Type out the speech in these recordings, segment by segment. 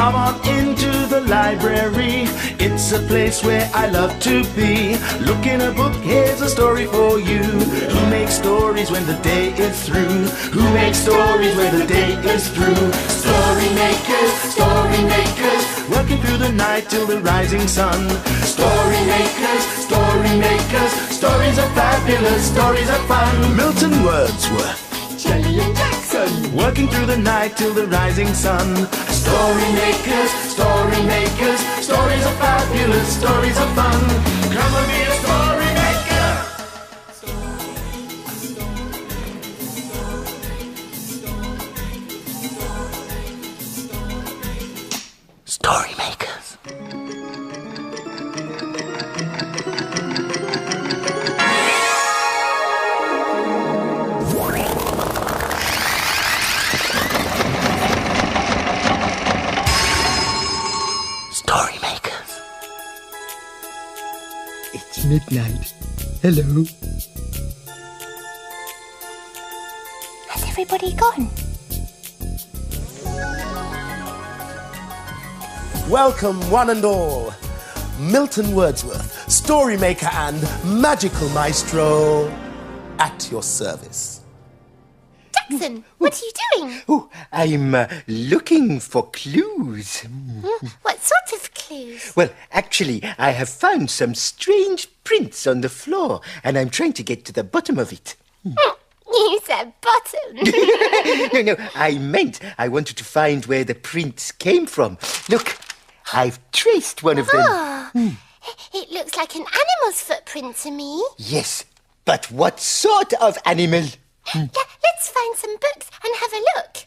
Come on into the library. It's a place where I love to be. Look in a book, here's a story for you. Who makes stories when the day is through? Who makes stories when the day is through? Story makers, working through the night till the rising sun. Story makers, stories are fabulous, stories are fun. Milton, Wordsworth, Shelley and Jackson, working through the night till the rising sun. Story makers, stories are fabulous, stories are fun. Come and be a story maker. Story makers. Story makers. It's midnight. Hello. has everybody gone? Welcome, one and all. Milton Wordsworth, story maker and magical maestro, at your service. Jackson, what are you doing? Oh, I'm looking for clues. What sort of clues? Well, actually, I have found some strange prints on the floor, and I'm trying to get to the bottom of it. You said bottom. No, I meant I wanted to find where the prints came from. Look, I've traced one of them. Oh, it looks like an animal's footprint to me. Yes, but what sort of animal? Yeah, let's find some books and have a look.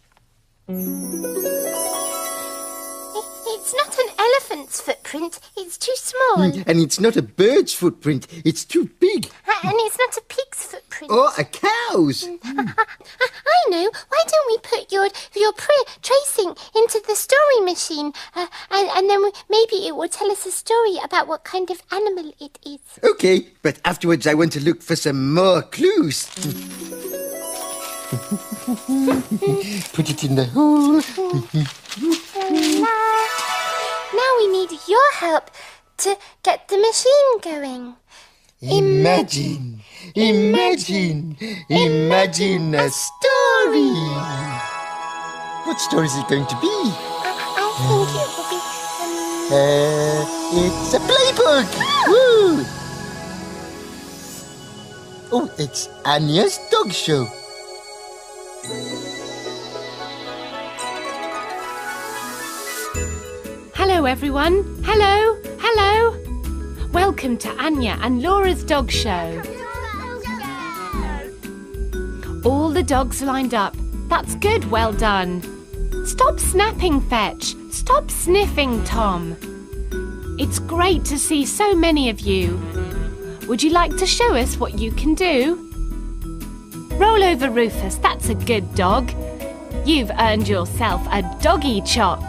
It's not an elephant's footprint. It's too small. And it's not a bird's footprint. It's too big. And it's not a pig's footprint. Or a cow's. I know. Why don't we put your tracing into the story machine, and then maybe it will tell us a story about what kind of animal it is. Okay, but afterwards I want to look for some more clues. Put it in the hole. Now we need your help to get the machine going. Imagine a story. What story is it going to be? I think it will be... It's a playbook. Woo! Oh, it's Ania's dog show. Hello everyone. Hello. Welcome to Ania and Laura's dog show. All the dogs lined up. That's good, well done. Stop snapping, Fetch. Stop sniffing, Tom. It's great to see so many of you. Would you like to show us what you can do? Roll over, Rufus. That's a good dog. You've earned yourself a doggy choc.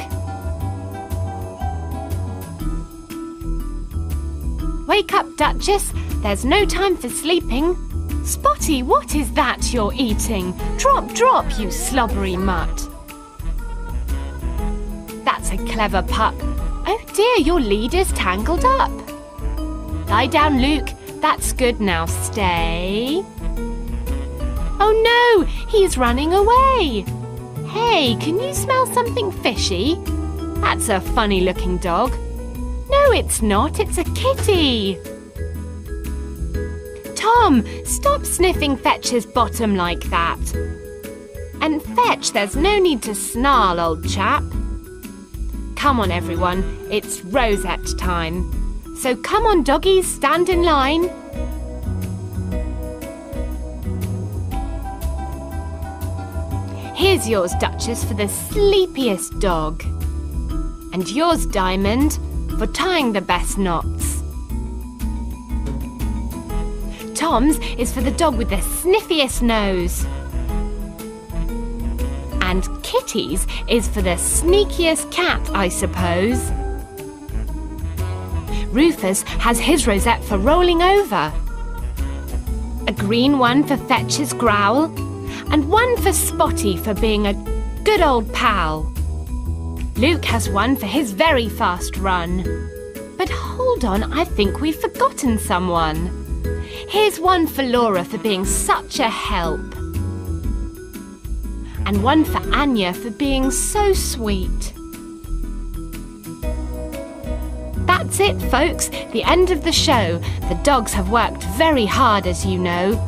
Wake up, Duchess. There's no time for sleeping. Spotty, what is that you're eating? Drop, you slobbery mutt. That's a clever pup. Oh dear, your lead is tangled up. Lie down, Luke. That's good, now stay. Oh no, he's running away. Hey, can you smell something fishy? That's a funny-looking dog. No, it's not. It's a kitty. Tom, stop sniffing Fetch's bottom like that. And Fetch, there's no need to snarl, old chap. Come on, everyone. It's rosette time. So come on, doggies, stand in line. Here's yours, Duchess, for the sleepiest dog. And yours, Diamond, for tying the best knots. Tom's is for the dog with the sniffiest nose. And Kitty's is for the sneakiest cat, I suppose. Rufus has his rosette for rolling over. A green one for Fetch's growl, and one for Spotty for being a good old pal. Luke has one for his very fast run. But hold on, I think we've forgotten someone. Here's one for Laura for being such a help. And one for Ania for being so sweet. That's it, folks. The end of the show. The dogs have worked very hard, as you know.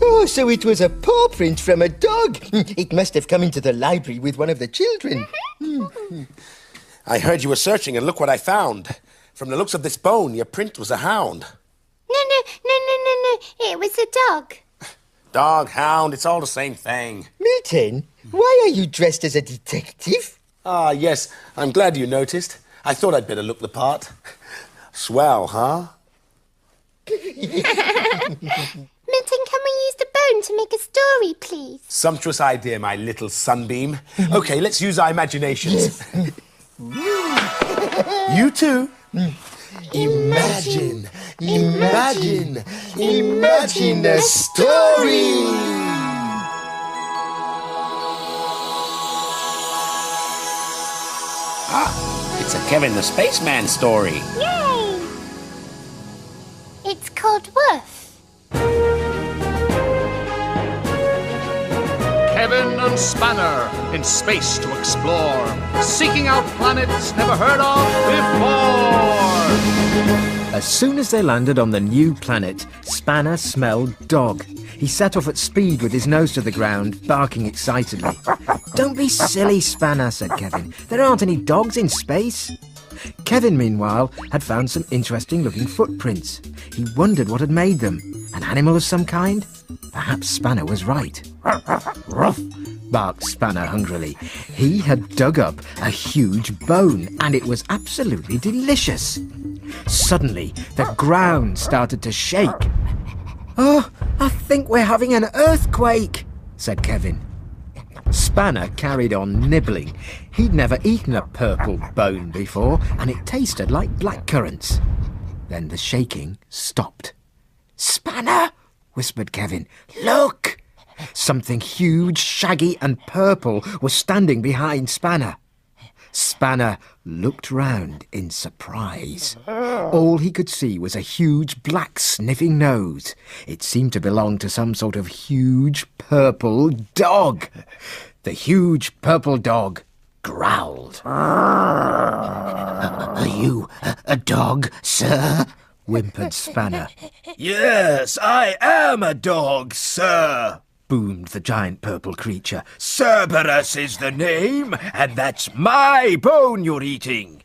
Oh, so it was a paw print from a dog. It must have come into the library with one of the children. I heard you were searching, and look what I found. From the looks of this bone, your print was a hound. No. It was a dog. Dog, hound, it's all the same thing. Milton, why are you dressed as a detective? Ah, yes, I'm glad you noticed. I thought I'd better look the part. Swell, huh? Milton, can we use the bone to make a story, please? Sumptuous idea, my little sunbeam. Okay, let's use our imaginations. You too. Imagine a story. It's a Kevin the Spaceman story. Yay! It's called Woof. Kevin and Spanner in space to explore, seeking out planets never heard of before. As soon as they landed on the new planet, Spanner smelled dog. He set off at speed with his nose to the ground, barking excitedly. "Don't be silly, Spanner," said Kevin. "There aren't any dogs in space." Kevin, meanwhile, had found some interesting-looking footprints. He wondered what had made them. An animal of some kind? Perhaps Spanner was right. "Ruff," barked Spanner hungrily. He had dug up a huge bone, and it was absolutely delicious. Suddenly, the ground started to shake. "Oh, I think we're having an earthquake," said Kevin. Spanner carried on nibbling. He'd never eaten a purple bone before, and it tasted like blackcurrants. Then the shaking stopped. "Spanner," whispered Kevin, "look!" Something huge, shaggy and purple was standing behind Spanner. Spanner looked round in surprise. All he could see was a huge black sniffing nose. It seemed to belong to some sort of huge purple dog. The huge purple dog growled. "Are you a dog, sir?" whimpered Spanner. "Yes, I am a dog, sir," boomed the giant purple creature. "Cerberus is the name, and that's my bone you're eating."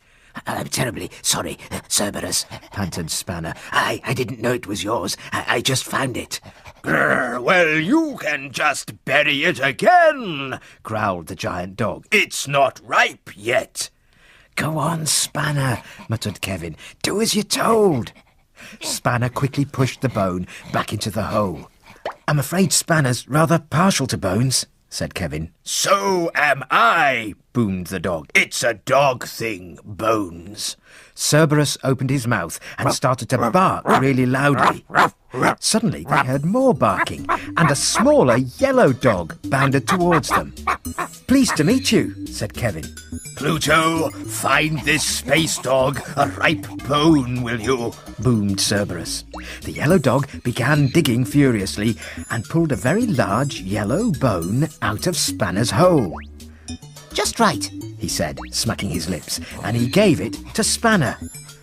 "I'm terribly sorry, Cerberus," panted Spanner. I didn't know it was yours. I just found it." "Grr, well, you can just bury it again," growled the giant dog. "It's not ripe yet." "Go on, Spanner," muttered Kevin. "Do as you're told." Spanner quickly pushed the bone back into the hole. "I'm afraid Spanner's rather partial to bones," said Kevin. "So am I," boomed the dog. "It's a dog thing, bones." Cerberus opened his mouth and started to bark really loudly. Suddenly they heard more barking, and a smaller yellow dog bounded towards them. "Pleased to meet you," said Kevin. "Pluto, find this space dog a ripe bone, will you?" boomed Cerberus. The yellow dog began digging furiously and pulled a very large yellow bone out of Spanner's hole. "Just right," he said, smacking his lips, and he gave it to Spanner.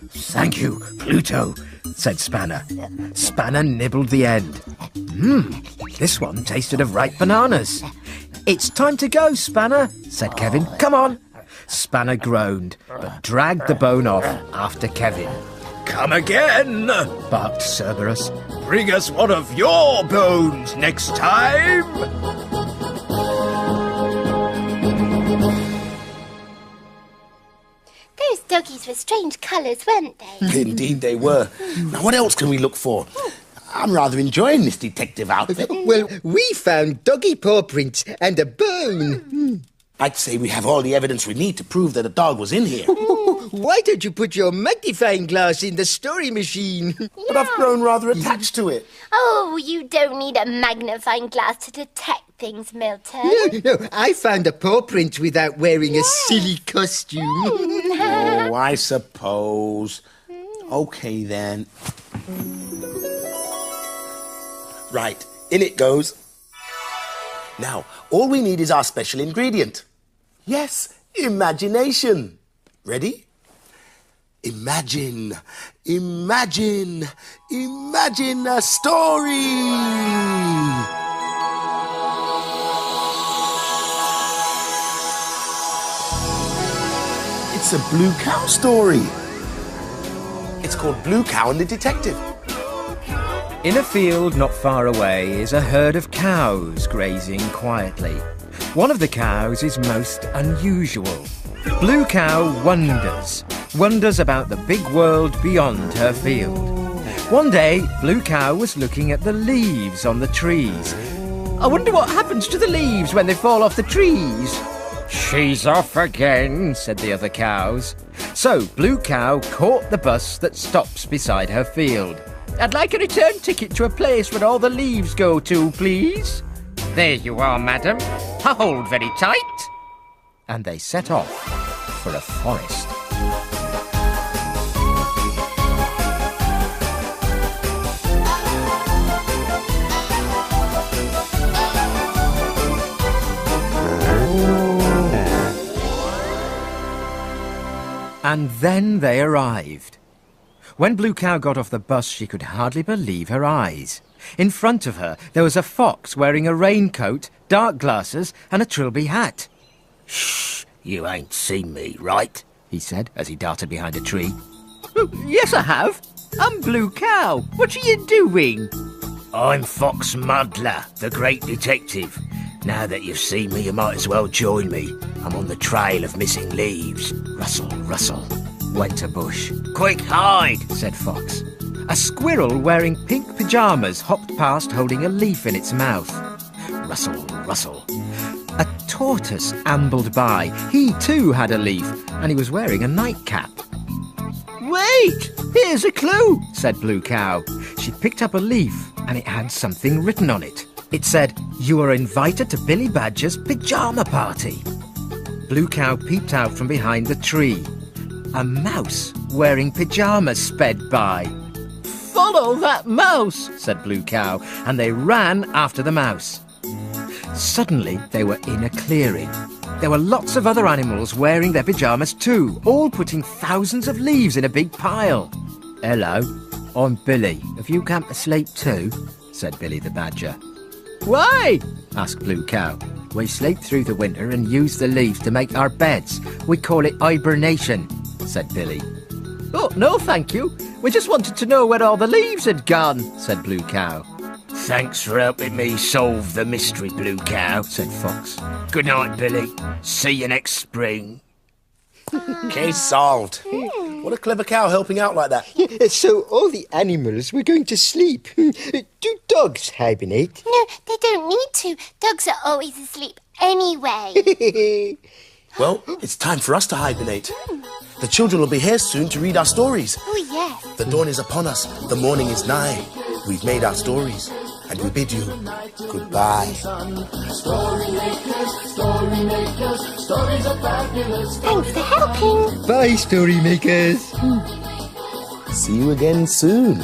"Thank you, Pluto," said Spanner. Spanner nibbled the end. This one tasted of ripe bananas. "It's time to go, Spanner," said Kevin. "Come on." Spanner groaned, but dragged the bone off after Kevin. "Come again," barked Cerberus. "Bring us one of your bones next time." Those doggies were strange colours, weren't they? Indeed they were. Now, what else can we look for? I'm rather enjoying this detective outfit. Well, we found doggy paw prints and a bone. I'd say we have all the evidence we need to prove that a dog was in here. Why don't you put your magnifying glass in the story machine? But I've grown rather attached to it. Oh, you don't need a magnifying glass to detect things, Milton. No, I found a paw print without wearing a silly costume. Oh, I suppose. Okay, then. Right, in it goes. Now, all we need is our special ingredient. Yes, imagination. Ready? Imagine a story. It's a blue cow story. It's called Blue Cow and the Detective. In a field not far away is a herd of cows grazing quietly. One of the cows is most unusual. Blue Cow wonders about the big world beyond her field. One day, Blue Cow was looking at the leaves on the trees. I wonder what happens to the leaves when they fall off the trees. She's off again, said the other cows. So Blue Cow caught the bus that stops beside her field. I'd like a return ticket to a place where all the leaves go to, please. There you are, madam. Hold very tight. And they set off for a forest. And then they arrived. When Blue Cow got off the bus, she could hardly believe her eyes. In front of her, there was a fox wearing a raincoat, dark glasses, and a trilby hat. Shh, you ain't seen me, right? He said as he darted behind a tree. Yes, I have. I'm Blue Cow. What are you doing? I'm Fox Muddler, the great detective. Now that you've seen me, you might as well join me. I'm on the trail of missing leaves. Rustle, rustle, went a bush. Quick, hide, said Fox. A squirrel wearing pink pyjamas hopped past holding a leaf in its mouth. Rustle, rustle. A tortoise ambled by. He too had a leaf, and he was wearing a nightcap. Wait! Here's a clue, said Blue Cow. She picked up a leaf, and it had something written on it. It said, "You are invited to Billy Badger's pyjama party." Blue Cow peeped out from behind the tree. A mouse wearing pyjamas sped by. Follow that mouse, said Blue Cow, and they ran after the mouse. Suddenly, they were in a clearing. There were lots of other animals wearing their pyjamas too, all putting thousands of leaves in a big pile. Hello, I'm Billy. Have you come to sleep too? Said Billy the Badger. Why? Asked Blue Cow. We sleep through the winter and use the leaves to make our beds. We call it hibernation, said Billy. Oh, no, thank you. We just wanted to know where all the leaves had gone, said Blue Cow. Thanks for helping me solve the mystery, Blue Cow, said Fox. Good night, Billy. See you next spring. Case solved. What a clever cow helping out like that. So all the animals were going to sleep. Do dogs hibernate? No, they don't need to. Dogs are always asleep anyway. Well, it's time for us to hibernate. The children will be here soon to read our stories. Oh, yes. The dawn is upon us. The morning is nigh. We've made our stories, and we bid you goodbye. Thanks for helping. Bye, story makers. See you again soon.